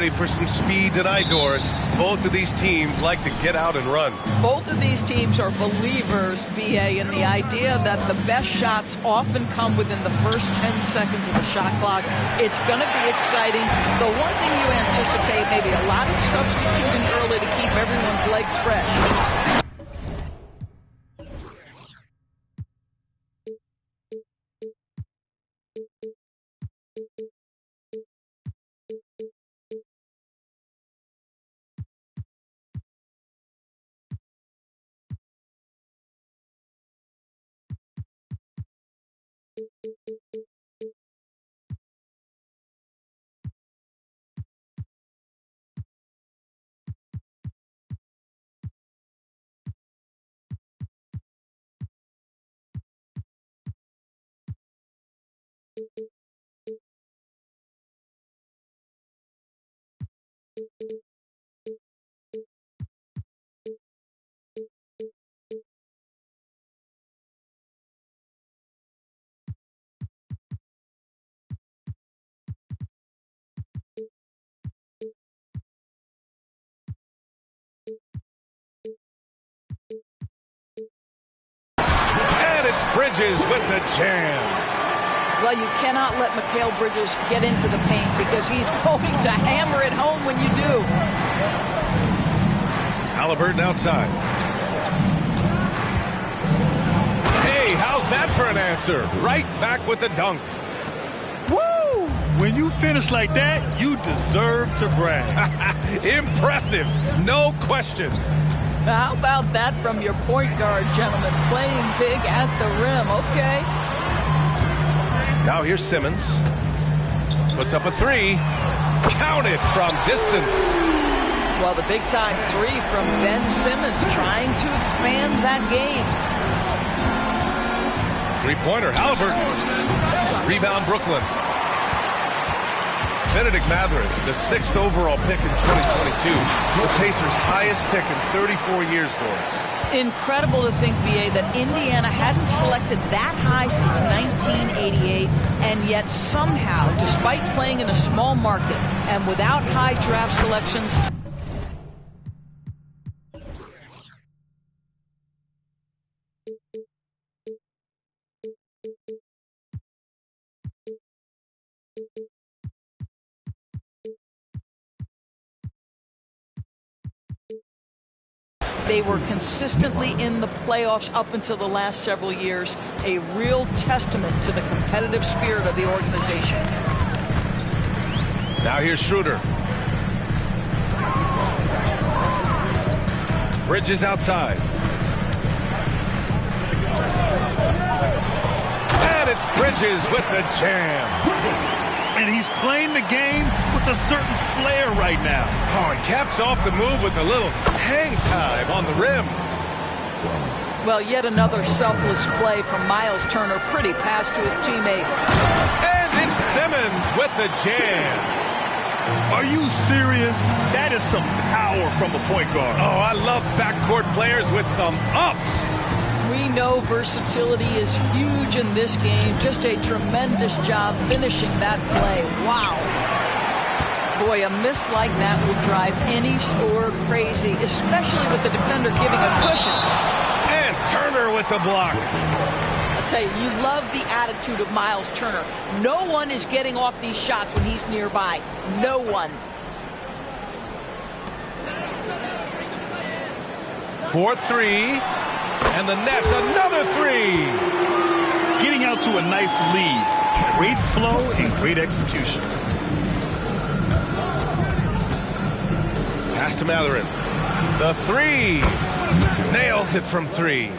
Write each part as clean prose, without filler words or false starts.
For some speed tonight, Doris. Both of these teams like to get out and run. Both of these teams are believers, BA, in the idea that the best shots often come within the first 10 seconds of the shot clock. It's going to be exciting. The one thing you anticipate, maybe a lot of substituting early to keep everyone's legs fresh. And it's Bridges with the jam. Well, you cannot let Mikal Bridges get into the paint because he's going to hammer it home when you do. Halliburton outside. Hey, how's that for an answer? Right back with the dunk. Woo! When you finish like that, you deserve to brag. Impressive, no question. How about that from your point guard, gentlemen? Playing big at the rim, okay. Now here's Simmons. Puts up a three. Counted from distance. Well, the big-time three from Ben Simmons trying to expand that game. Three-pointer, Halliburton. Rebound, Brooklyn. Benedict Mathurin, the 6th overall pick in 2022. The Pacers' highest pick in 34 years, Doris. Incredible to think, BA, that Indiana hadn't selected that high since 1988, and yet somehow, despite playing in a small market and without high draft selections, they were consistently in the playoffs up until the last several years, a real testament to the competitive spirit of the organization. Now here's Schroeder. Bridges outside. And it's Bridges with the jam. And he's playing the game with a certain flair right now. Oh, he caps off the move with a little hang time on the rim. Well, yet another selfless play from Miles Turner. Pretty pass to his teammate. And it's Simmons with the jam. Are you serious? That is some power from a point guard. Oh, I love backcourt players with some ups. We know versatility is huge in this game. Just a tremendous job finishing that play. Wow. Boy, a miss like that will drive any scorer crazy, especially with the defender giving a cushion. And Turner with the block. I'll tell you, you love the attitude of Miles Turner. No one is getting off these shots when he's nearby. No one. 4-3. And the Nets, another three. Getting out to a nice lead. Great flow and great execution. Pass to Mathurin. The three. Nails it from three.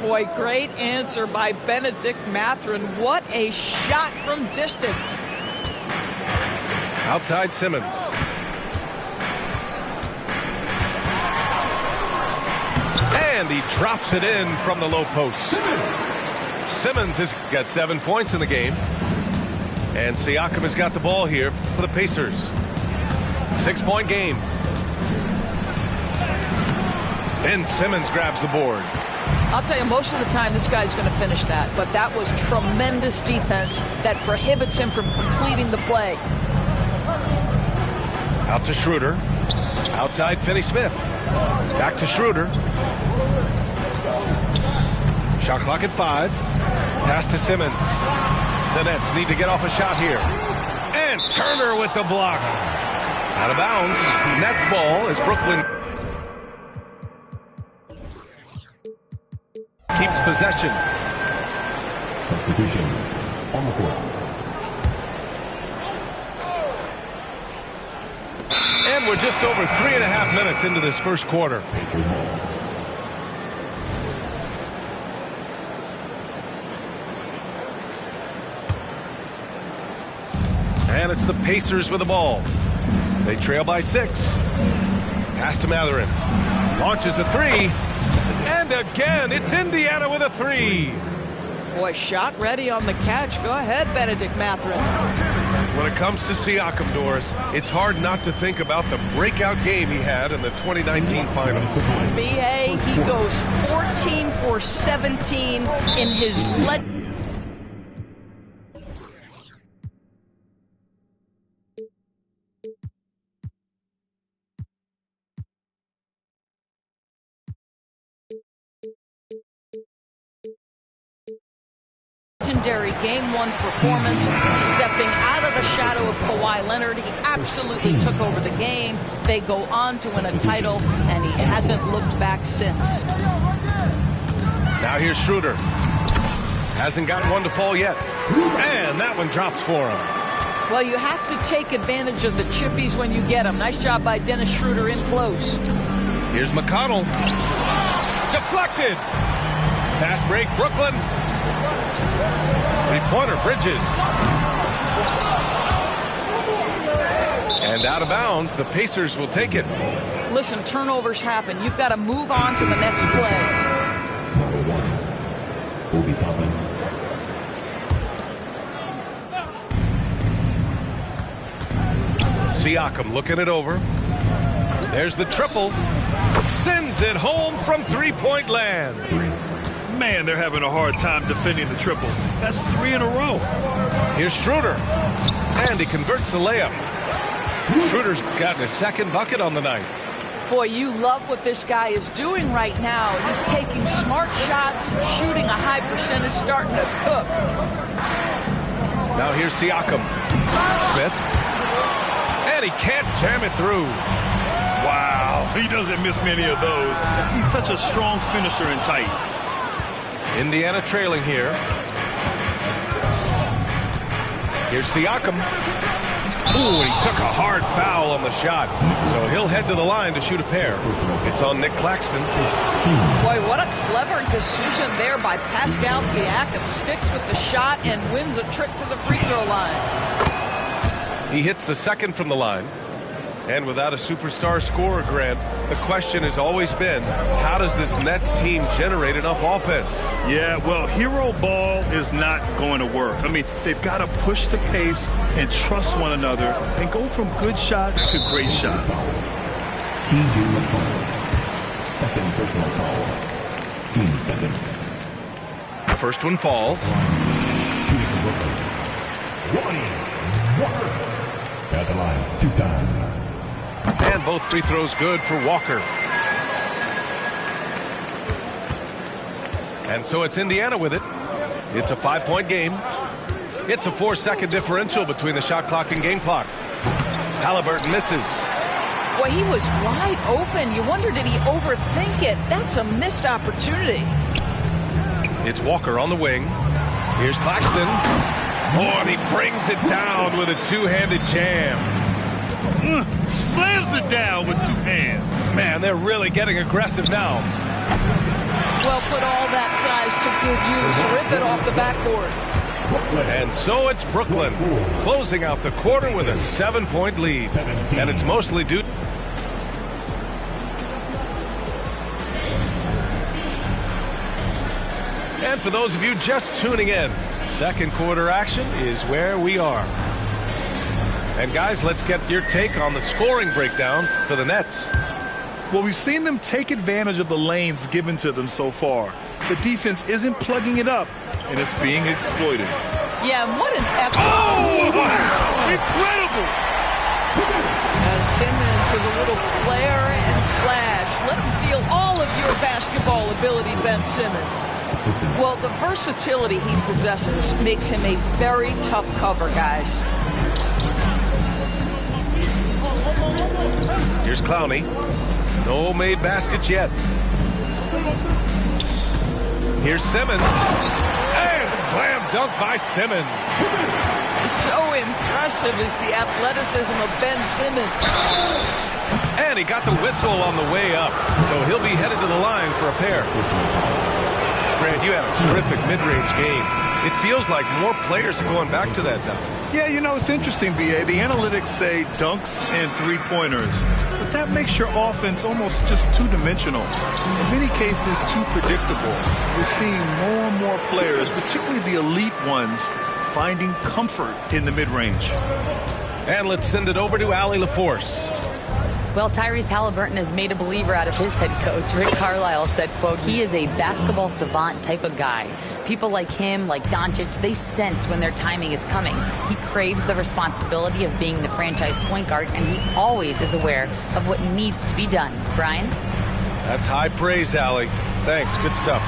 Boy, great answer by Benedict Mathurin. What a shot from distance. Outside Simmons. And he drops it in from the low post. Simmons has got 7 points in the game. And Siakam has got the ball here for the Pacers. 6-point game. Ben Simmons grabs the board. I'll tell you, most of the time this guy's going to finish that. But that was tremendous defense that prohibits him from completing the play. Out to Schroeder. Outside Finney-Smith. Back to Schroeder. Shot clock at 5. Pass to Simmons. The Nets need to get off a shot here. And Turner with the block. Out of bounds. Nets ball as Brooklyn keeps possession. Substitutions on the court. And we're just over 3.5 minutes into this first quarter. And it's the Pacers with the ball. They trail by 6. Pass to Mathurin. Launches a 3. And again, it's Indiana with a 3. Boy, shot ready on the catch. Go ahead, Benedict Mathurin. When it comes to Siakam, Doris, it's hard not to think about the breakout game he had in the 2019 finals. B.A., he goes 14 for 17 in his legendary Game 1 performance, stepping out of the shadow of Kawhi Leonard. He absolutely took over the game. They go on to win a title, and he hasn't looked back since. Now here's Schroeder. Hasn't gotten one to fall yet. And that one drops for him. Well, you have to take advantage of the chippies when you get them. Nice job by Dennis Schroeder in close. Here's McConnell. Deflected. Fast break, Brooklyn. Three-pointer, Bridges. And out of bounds, the Pacers will take it. Listen, turnovers happen. You've got to move on to the next play. Number 1, Obi Toppin. Siakam looking it over. There's the triple. Sends it home from three-point land. Man, they're having a hard time defending the triple. That's 3 in a row. Here's Schroeder. And he converts the layup. Schroeder's gotten his second bucket on the night. Boy, you love what this guy is doing right now. He's taking smart shots, shooting a high percentage, starting to cook. Now here's Siakam. Smith. And he can't jam it through. Wow, he doesn't miss many of those. He's such a strong finisher and tight. Indiana trailing here. Here's Siakam. Ooh, he took a hard foul on the shot. So he'll head to the line to shoot a pair. It's on Nick Claxton. Boy, what a clever decision there by Pascal Siakam. Sticks with the shot and wins a trip to the free throw line. He hits the second from the line. And without a superstar scorer, Grant, the question has always been, how does this Nets team generate enough offense? Yeah, well, hero ball is not going to work. I mean, they've got to push the pace and trust one another and go from good shot to great shot. T.J. McConnell. Second personal foul. Team second. The first one falls. Walker. At the line 2 times. And both free throws good for Walker. And so it's Indiana with it. It's a 5-point game. It's a 4-second differential between the shot clock and game clock. Halliburton misses. Boy, he was wide open. You wonder, did he overthink it? That's a missed opportunity. It's Walker on the wing. Here's Claxton. Oh, and he brings it down with a two-handed jam. Slams it down with 2 hands. Man, they're really getting aggressive now. Well, put all that size to good use. Rip it off the backboard. And so it's Brooklyn closing out the quarter with a 7-point lead. And it's mostly due. And for those of you just tuning in, second quarter action is where we are. And guys, let's get your take on the scoring breakdown for the Nets. Well, we've seen them take advantage of the lanes given to them so far. The defense isn't plugging it up, and it's being exploited. Yeah, and what an effort. Oh, wow. Incredible. Simmons with a little flair and flash. Let him feel all of your basketball ability, Ben Simmons. Well, the versatility he possesses makes him a very tough cover, guys. Here's Clowney. No made baskets yet. Here's Simmons. And slam dunk by Simmons. So impressive is the athleticism of Ben Simmons. And he got the whistle on the way up. So he'll be headed to the line for a pair. Grant, you had a terrific mid-range game. It feels like more players are going back to that now. Yeah, you know, it's interesting, B.A. The analytics say dunks and three-pointers. But that makes your offense almost just two-dimensional. In many cases, too predictable. We're seeing more and more players, particularly the elite ones, finding comfort in the mid-range. And let's send it over to Allie LaForce. Well, Tyrese Halliburton has made a believer out of his head coach. Rick Carlisle said, quote, he is a basketball savant type of guy. People like him, like Doncic, they sense when their timing is coming. He craves the responsibility of being the franchise point guard, and he always is aware of what needs to be done. Brian? That's high praise, Allie. Thanks. Good stuff.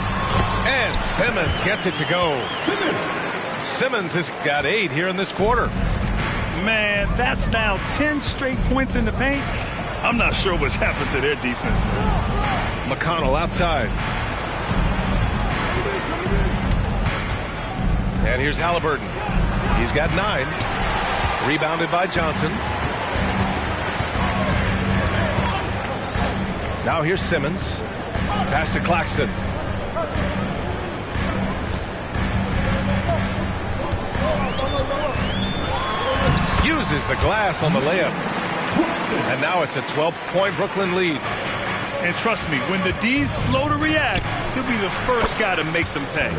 And Simmons gets it to go. Simmons has got 8 here in this quarter. Man, that's now 10 straight points in the paint. I'm not sure what's happened to their defense. McConnell outside. And here's Halliburton. He's got 9. Rebounded by Johnson. Now here's Simmons. Pass to Claxton. Uses the glass on the layup. And now it's a 12-point Brooklyn lead. And trust me, when the D's slow to react, he'll be the first guy to make them pay.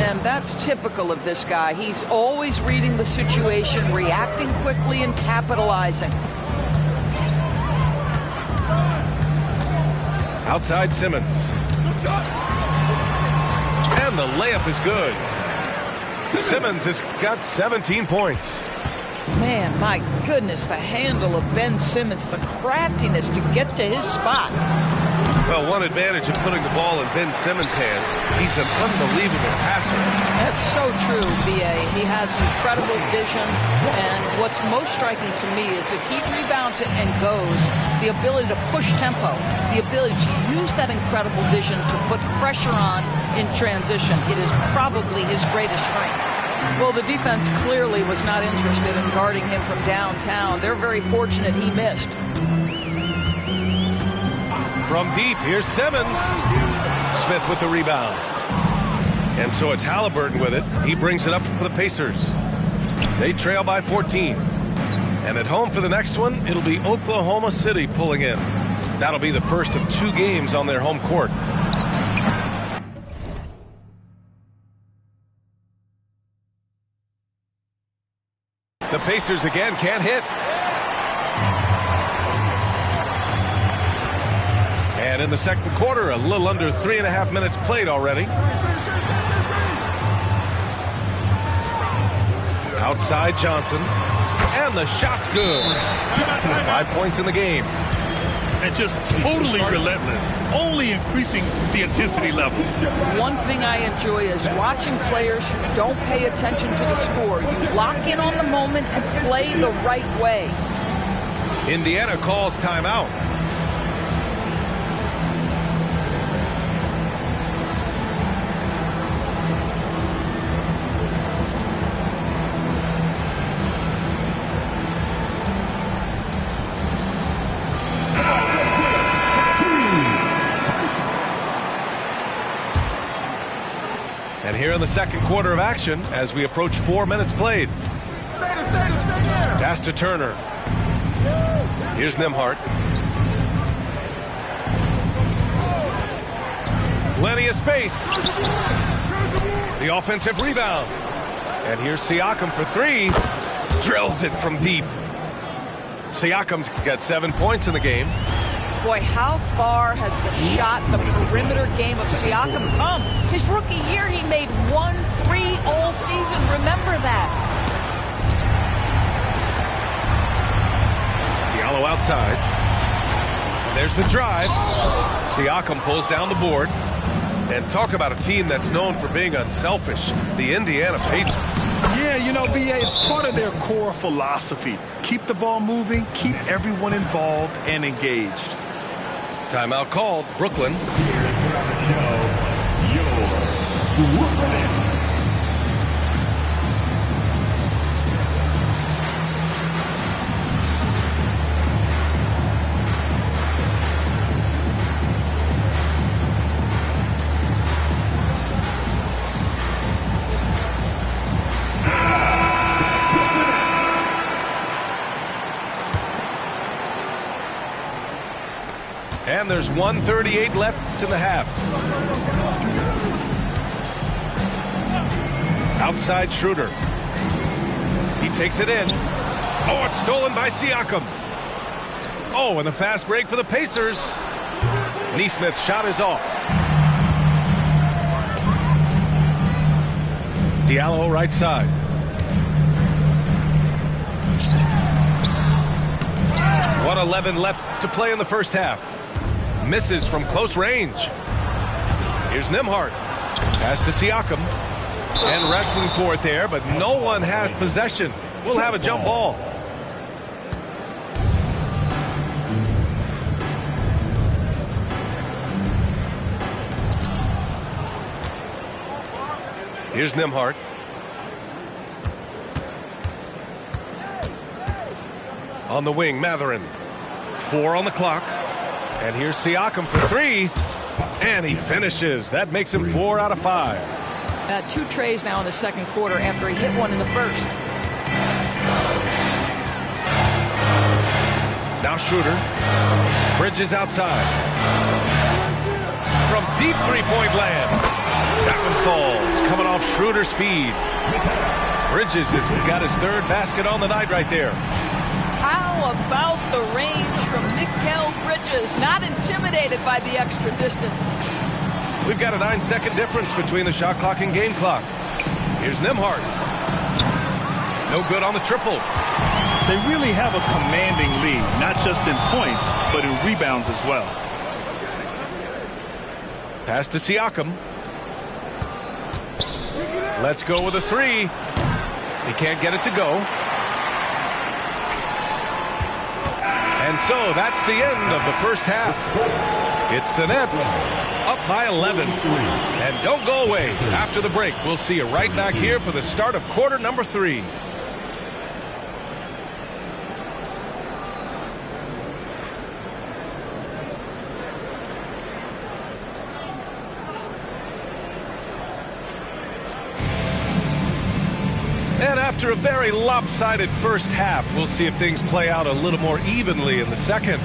And that's typical of this guy. He's always reading the situation, reacting quickly, and capitalizing. Outside Simmons. And the layup is good. Simmons has got 17 points. Man, my goodness, the handle of Ben Simmons, the craftiness to get to his spot. Well, one advantage of putting the ball in Ben Simmons' hands, he's an unbelievable passer. That's so true, B.A. He has incredible vision, and what's most striking to me is if he rebounds it and goes, the ability to push tempo, the ability to use that incredible vision to put pressure on in transition. It is probably his greatest strength. Well, the defense clearly was not interested in guarding him from downtown. They're very fortunate he missed. From deep, here's Simmons. Smith with the rebound. And so it's Halliburton with it. He brings it up for the Pacers. They trail by 14. And at home for the next one, it'll be Oklahoma City pulling in. That'll be the first of 2 games on their home court. The Pacers again can't hit. And in the second quarter, a little under 3.5 minutes played already. Outside Johnson. And the shot's good. 5 points in the game. And just totally relentless, only increasing the intensity level. One thing I enjoy is watching players who don't pay attention to the score. You lock in on the moment and play the right way. Indiana calls timeout. And here in the second quarter of action, as we approach 4 minutes played. Pass to Turner. Here's Nembhard. Plenty of space. The offensive rebound. And here's Siakam for 3. Drills it from deep. Siakam's got 7 points in the game. Boy, how far has the shot, the perimeter game of Siakam come? His rookie year, he made 1 3 all season. Remember that. Diallo outside. And there's the drive. Siakam pulls down the board. And talk about a team that's known for being unselfish. The Indiana Pacers. Yeah, you know, BA, it's part of their core philosophy. Keep the ball moving, keep everyone involved and engaged. Timeout called. Brooklyn. And there's 1:38 left in the half. Outside Schroeder. He takes it in. Oh, it's stolen by Siakam. Oh, and the fast break for the Pacers. Neesmith's shot is off. Diallo right side. .111 left to play in the first half. Misses from close range. Here's Nembhard. Pass to Siakam. And wrestling for it there, but no one has possession. We'll have a jump ball. Here's Nembhard. On the wing, Mathurin. 4 on the clock. And here's Siakam for 3. And he finishes. That makes him 4 out of 5. 2 trays now in the second quarter after he hit one in the first. Now Schroeder. Bridges outside. From deep three-point land. That one falls. Coming off Schroeder's feed. Bridges has got his 3rd basket on the night right there. How about the range from Mikal Bridges? Not intimidated by the extra distance. We've got a 9-second difference between the shot clock and game clock. Here's Nembhard. No good on the triple. They really have a commanding lead, not just in points, but in rebounds as well. Pass to Siakam. Let's go with a 3. He can't get it to go. And so that's the end of the first half. It's the Nets up by 11. And don't go away. After the break, we'll see you right back here for the start of quarter number 3. And after a very lopsided first half, we'll see if things play out a little more evenly in the second.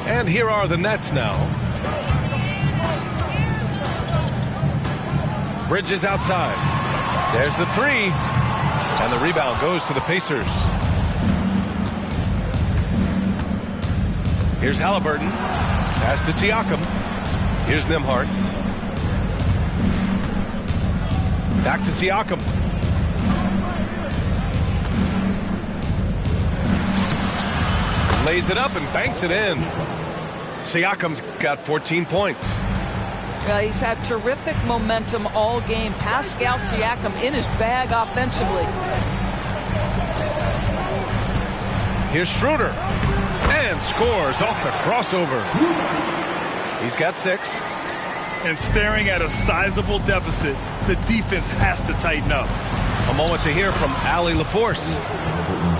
And here are the Nets now. Bridges outside. There's the 3. And the rebound goes to the Pacers. Here's Halliburton. Pass to Siakam. Here's Nembhard. Back to Siakam. Lays it up and banks it in. Siakam's got 14 points. He's had terrific momentum all game. Pascal Siakam in his bag offensively. Here's Schroeder. And scores off the crossover. He's got 6. And staring at a sizable deficit, the defense has to tighten up. A moment to hear from Allie LaForce.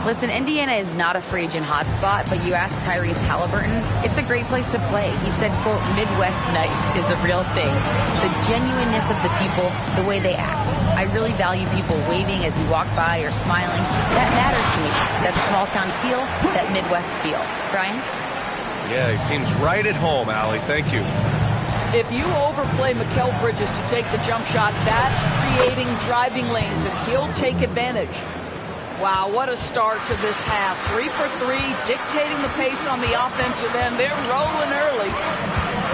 Listen, Indiana is not a free agent hotspot, but you ask Tyrese Halliburton, it's a great place to play. He said, quote, Midwest nice is a real thing. The genuineness of the people, the way they act. I really value people waving as you walk by or smiling. That matters to me. That small town feel, that Midwest feel. Brian? Yeah, he seems right at home, Allie. Thank you. If you overplay Mikal Bridges to take the jump shot, that's creating driving lanes, and he'll take advantage. Wow, what a start to this half. 3 for 3, dictating the pace on the offensive end. They're rolling early.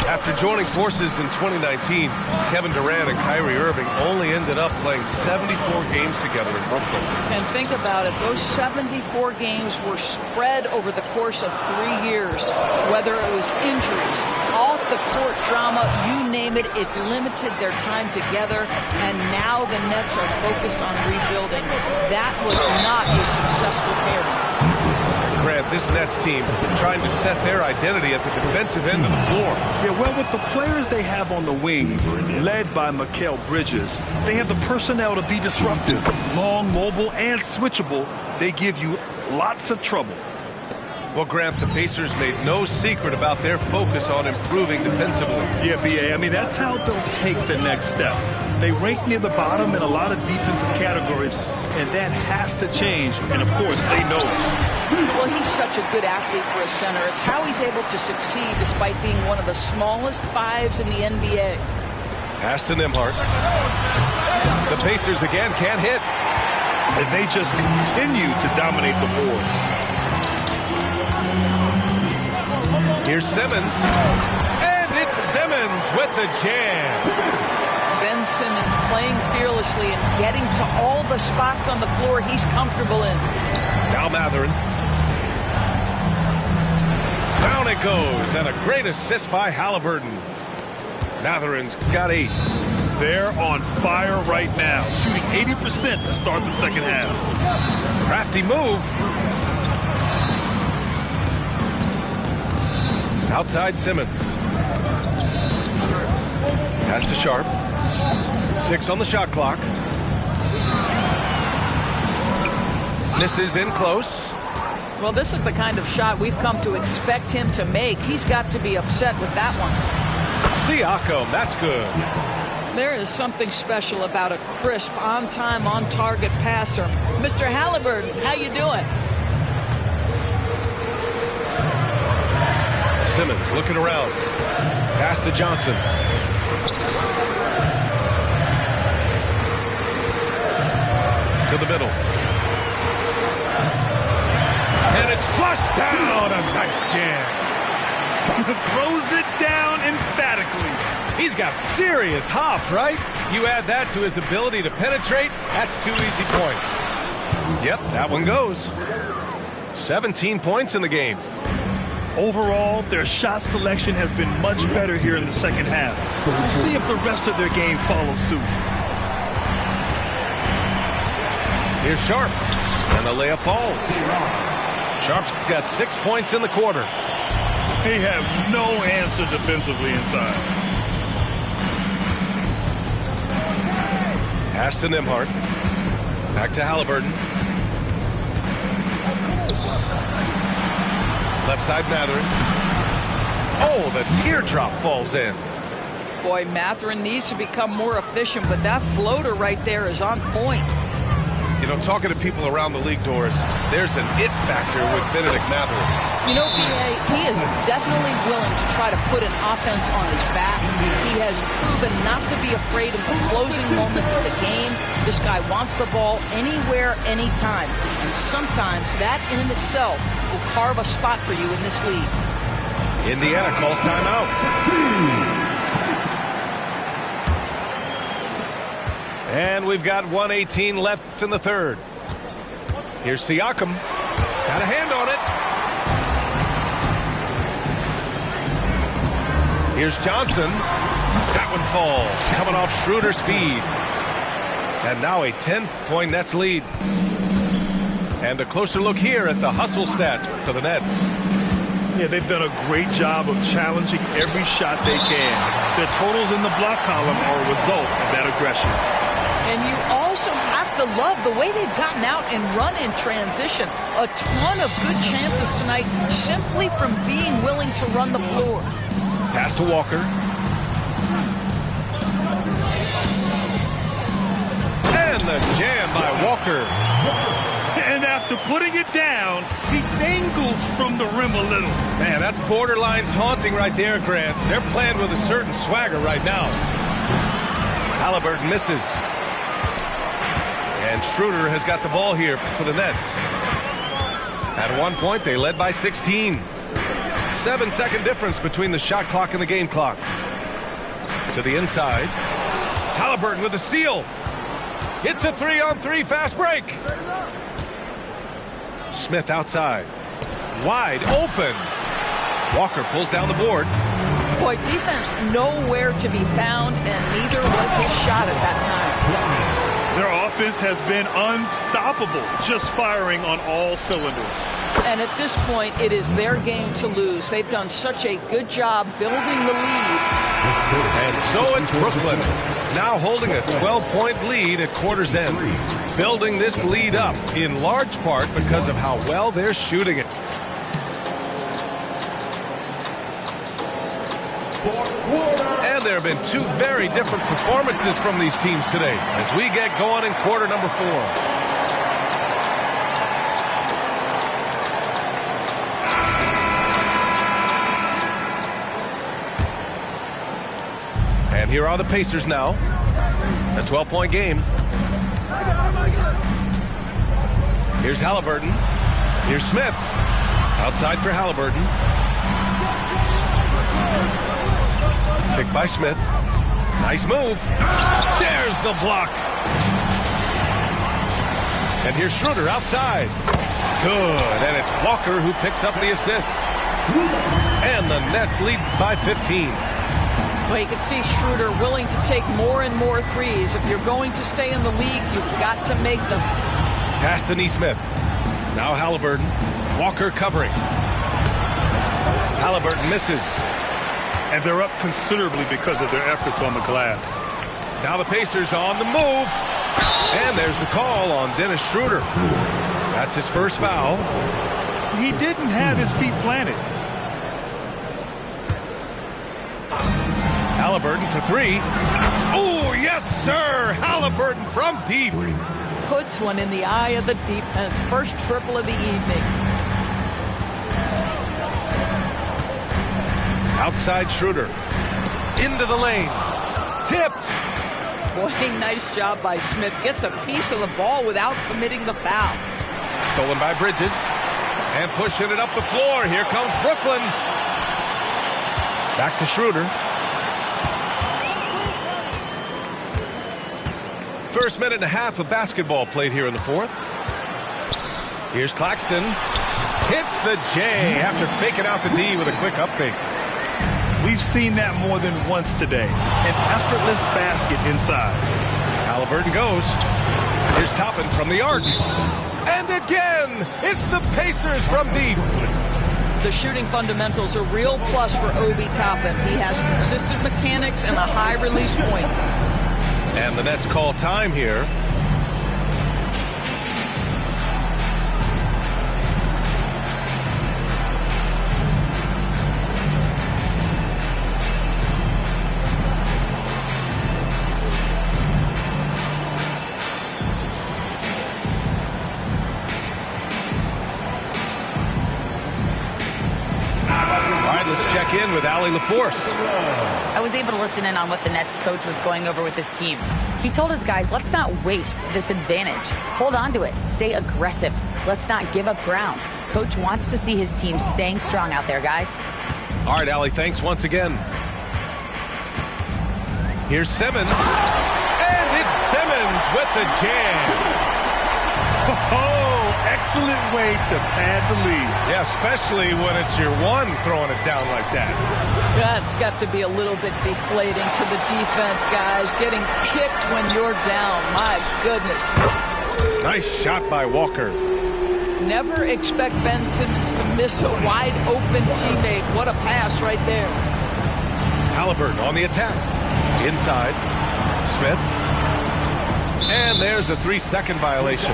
After joining forces in 2019, Kevin Durant and Kyrie Irving only ended up playing 74 games together in Brooklyn. And think about it, those 74 games were spread over the course of 3 years. Whether it was injuries, off-the-court drama, you name it, it limited their time together. And now the Nets are focused on rebuilding. That was not a successful pairing. Grant, this Nets team trying to set their identity at the defensive end of the floor. Yeah, well, with the players they have on the wings, led by Mikal Bridges, they have the personnel to be disruptive. Long, mobile, and switchable, they give you lots of trouble. Well, Grant, the Pacers made no secret about their focus on improving defensively. Yeah, B.A., I mean, that's how they'll take the next step. They rank near the bottom in a lot of defensive categories, and that has to change, and of course, they know it. Well, he's such a good athlete for a center. It's how he's able to succeed despite being one of the smallest fives in the NBA. Pass to Nembhard. The Pacers again can't hit. And they just continue to dominate the boards. Here's Simmons. And it's Simmons with the jam. Ben Simmons playing fearlessly and getting to all the spots on the floor he's comfortable in. Now Mathurin. Down it goes, and a great assist by Halliburton. Mathurin's got 8. They're on fire right now, shooting 80% to start the second half. Crafty move. Outside Simmons. Pass to Sharp. 6 on the shot clock. Misses in close. Well, this is the kind of shot we've come to expect him to make. He's got to be upset with that one. Siakam, that's good. There is something special about a crisp, on-time, on-target passer. Mr. Halliburton, how you doing? Simmons looking around. Pass to Johnson. To the middle. And it's flushed down. A nice jam. Throws it down emphatically. He's got serious hop, right? You add that to his ability to penetrate, that's 2 easy points. Yep, that one goes. 17 points in the game. Overall, their shot selection has been much better here in the second half. We'll see if the rest of their game follows suit. Here's Sharp, and the layup falls. Sharp's got 6 points in the quarter. They have no answer defensively inside. Pass to Nembhard. Back to Halliburton. Left side Mathurin. Oh, the teardrop falls in. Boy, Mathurin needs to become more efficient, but that floater right there is on point. You know, talking to people around the league, Doris, there's an it factor with Benedict Mathurin. You know, B.A., he is definitely willing to try to put an offense on his back. He has proven not to be afraid of the closing moments of the game. This guy wants the ball anywhere, anytime. And sometimes that in itself will carve a spot for you in this league. Indiana calls timeout. And we've got 1:18 left in the third. Here's Siakam. Got a hand on it. Here's Johnson. That one falls. Coming off Schroeder's feed. And now a 10-point Nets lead. And a closer look here at the hustle stats for the Nets. Yeah, they've done a great job of challenging every shot they can. Their totals in the block column are a result of that aggression. And you also have to love the way they've gotten out and run in transition. A ton of good chances tonight simply from being willing to run the floor. Pass to Walker. And the jam by Walker. And after after putting it down, he dangles from the rim a little. Man, that's borderline taunting right there, Grant. They're playing with a certain swagger right now. Halliburton misses. And Schroeder has got the ball here for the Nets. At one point, they led by 16. 7-second difference between the shot clock and the game clock. To the inside. Halliburton with the steal. It's a 3-on-3 fast break. Smith outside. Wide open. Walker pulls down the board. Boy, defense nowhere to be found, and neither was his shot at that time. Their offense has been unstoppable, just firing on all cylinders. And at this point, it is their game to lose. They've done such a good job building the lead. And so it's Brooklyn, now holding a 12-point lead at quarter's end. Building this lead up in large part because of how well they're shooting it. And there have been two very different performances from these teams today as we get going in quarter number 4. And here are the Pacers now. A 12-point game. Here's Halliburton. Here's Smith. Outside for Halliburton. Picked by Smith. Nice move. There's the block. And here's Schroeder outside. Good. And it's Walker who picks up the assist. And the Nets lead by 15. Well, you can see Schroeder willing to take more and more threes. If you're going to stay in the league, you've got to make them. Pass to Nesmith. Now Halliburton. Walker covering. Halliburton misses. And they're up considerably because of their efforts on the glass. Now the Pacers on the move. And there's the call on Dennis Schroeder. That's his first foul. He didn't have his feet planted. Halliburton for 3. Oh, yes, sir. Halliburton from deep. Puts one in the eye of the defense. First triple of the evening. Outside Schroeder. Into the lane. Tipped. Boy, nice job by Smith. Gets a piece of the ball without committing the foul. Stolen by Bridges. And pushing it up the floor. Here comes Brooklyn. Back to Schroeder. First minute and a half of basketball played here in the fourth. Here's Claxton. Hits the J after faking out the D with a quick up fake. We've seen that more than once today. An effortless basket inside. Halliburton goes. Here's Toppin from the arc. And again, it's the Pacers from deep. The shooting fundamentals are real plus for Obi Toppin. He has consistent mechanics and a high release point. And the Nets call time here. Check in with Allie LaForce. I was able to listen in on what the Nets coach was going over with his team. He told his guys, let's not waste this advantage. Hold on to it. Stay aggressive. Let's not give up ground. Coach wants to see his team staying strong out there, guys. All right, Allie, thanks once again. Here's Simmons. And it's Simmons with the jam. Oh, excellent way to pad the lead. Yeah, especially when it's your one throwing it down like that. That's got to be a little bit deflating to the defense, guys. Getting kicked when you're down. My goodness. Nice shot by Walker. Never expect Ben Simmons to miss a wide open teammate. What a pass right there. Halliburton on the attack. Inside. Smith. And there's a 3-second violation.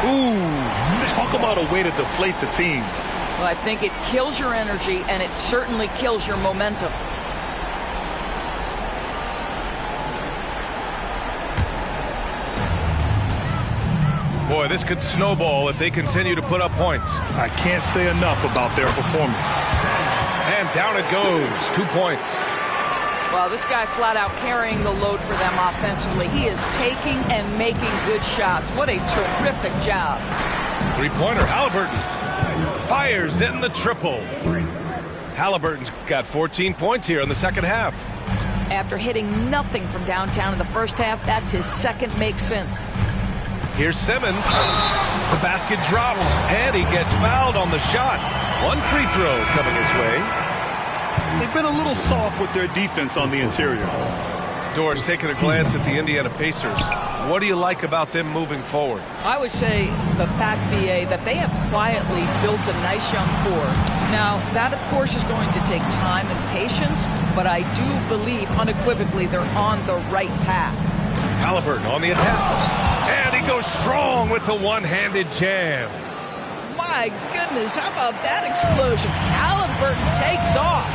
Ooh, talk about a way to deflate the team. Well, I think it kills your energy, and it certainly kills your momentum. Boy, this could snowball if they continue to put up points. I can't say enough about their performance. And down it goes. 2 points. Well, this guy flat out carrying the load for them offensively. He is taking and making good shots. What a terrific job. Three-pointer, Halliburton. Fires in the triple. Halliburton's got 14 points here in the second half. After hitting nothing from downtown in the first half, that's his second make since. Here's Simmons. The basket drops, and he gets fouled on the shot. One free throw coming his way. They've been a little soft with their defense on the interior. Doris, taking a glance at the Indiana Pacers. What do you like about them moving forward? I would say the fact, BA, that they have quietly built a nice young core. Now, that, of course, is going to take time and patience, but I do believe unequivocally they're on the right path. Halliburton on the attack. And he goes strong with the one-handed jam. My goodness, how about that explosion? Halliburton takes off.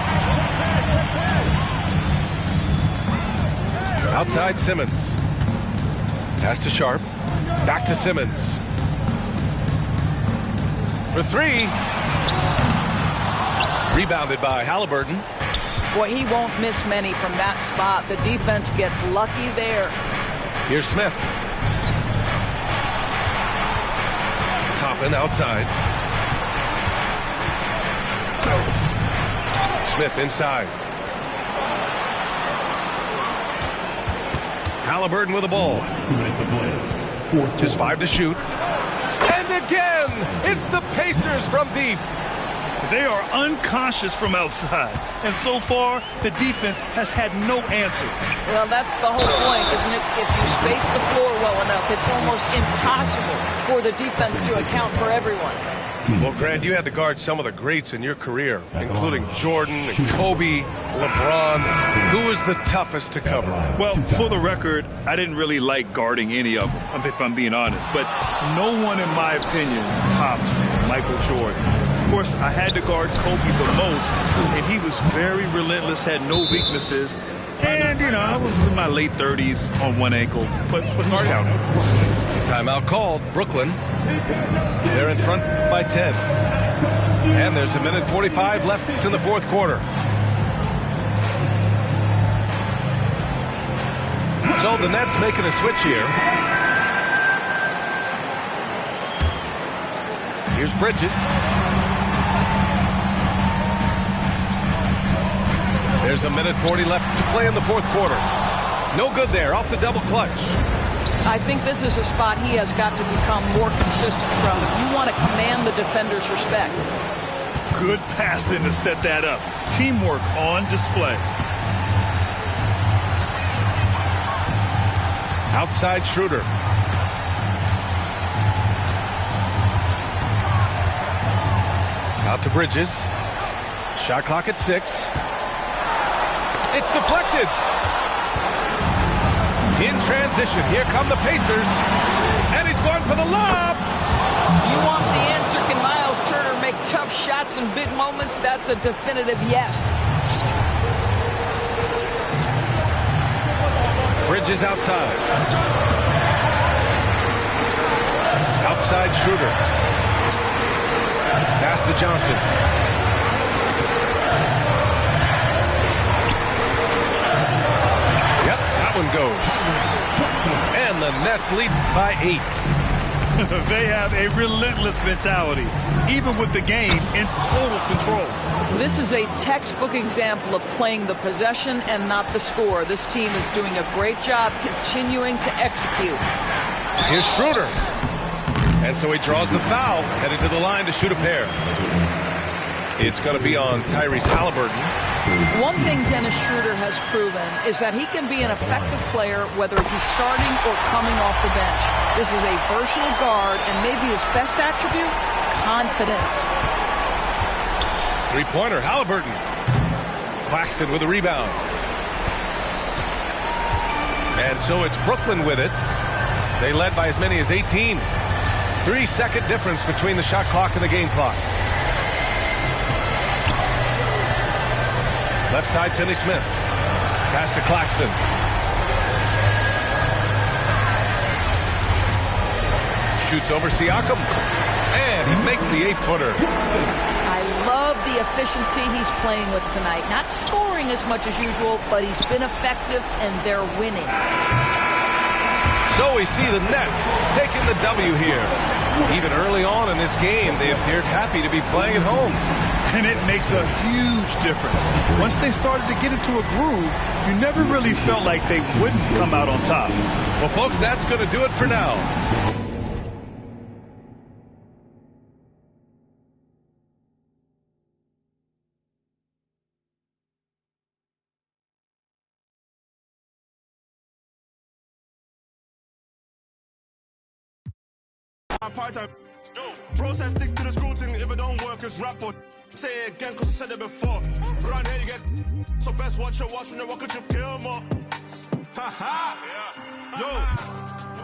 Outside Simmons. Pass to Sharp. Back to Simmons. For three. Rebounded by Halliburton. Boy, he won't miss many from that spot. The defense gets lucky there. Here's Smith. Toppin outside. Smith inside. Halliburton with the ball. Just 5 to shoot. And again, it's the Pacers from deep. They are unconscious from outside, and so far, the defense has had no answer. Well, that's the whole point, isn't it? If you space the floor well enough, it's almost impossible for the defense to account for everyone. Well, Grant, you had to guard some of the greats in your career, including Jordan, and Kobe, LeBron. Who was the toughest to cover? Well, for the record, I didn't really like guarding any of them, if I'm being honest. But no one, in my opinion, tops Michael Jordan. Of course, I had to guard Kobe the most, and he was very relentless, had no weaknesses. And, you know, I was in my late 30s on one ankle, but who's counting? Timeout called. Brooklyn. They're in front by 10. And there's a minute 45 left in the fourth quarter. So the Nets making a switch here. Here's Bridges. There's a minute 40 left to play in the fourth quarter. No good there, off the double clutch. I think this is a spot he has got to become more consistent from if you want to command the defender's respect. Good passing to set that up. Teamwork on display. Outside Schroeder. Out to Bridges. Shot clock at 6. It's deflected. In transition, here come the Pacers. And he's going for the lob. You want the answer, can Miles Turner make tough shots in big moments? That's a definitive yes. Bridges outside. Outside Schroeder. Pass to Johnson. Goes. And the Nets lead by 8. They have a relentless mentality, even with the game in total control. This is a textbook example of playing the possession and not the score. This team is doing a great job continuing to execute. Here's Schroeder. And so he draws the foul, headed to the line to shoot a pair. It's going to be on Tyrese Halliburton. One thing Dennis Schroeder has proven is that he can be an effective player whether he's starting or coming off the bench. This is a versatile guard, and maybe his best attribute, confidence. Three-pointer, Halliburton. Claxton with a rebound. And so it's Brooklyn with it. They led by as many as 18. 3-second difference between the shot clock and the game clock. Left side, Finney Smith. Pass to Claxton. Shoots over Siakam. And he makes the 8-footer. I love the efficiency he's playing with tonight. Not scoring as much as usual, but he's been effective, and they're winning. So we see the Nets taking the W here. Even early on in this game, they appeared happy to be playing at home. And it makes a huge difference. Once they started to get into a groove, you never really felt like they wouldn't come out on top. Well, folks, that's going to do it for now. Part-time. Process stick to the school thing. If it don't work, it's rap or say it again, cause I said it before. Run here, you get so best watch your watch when the rocket trip kill more. Ha ha. Yo.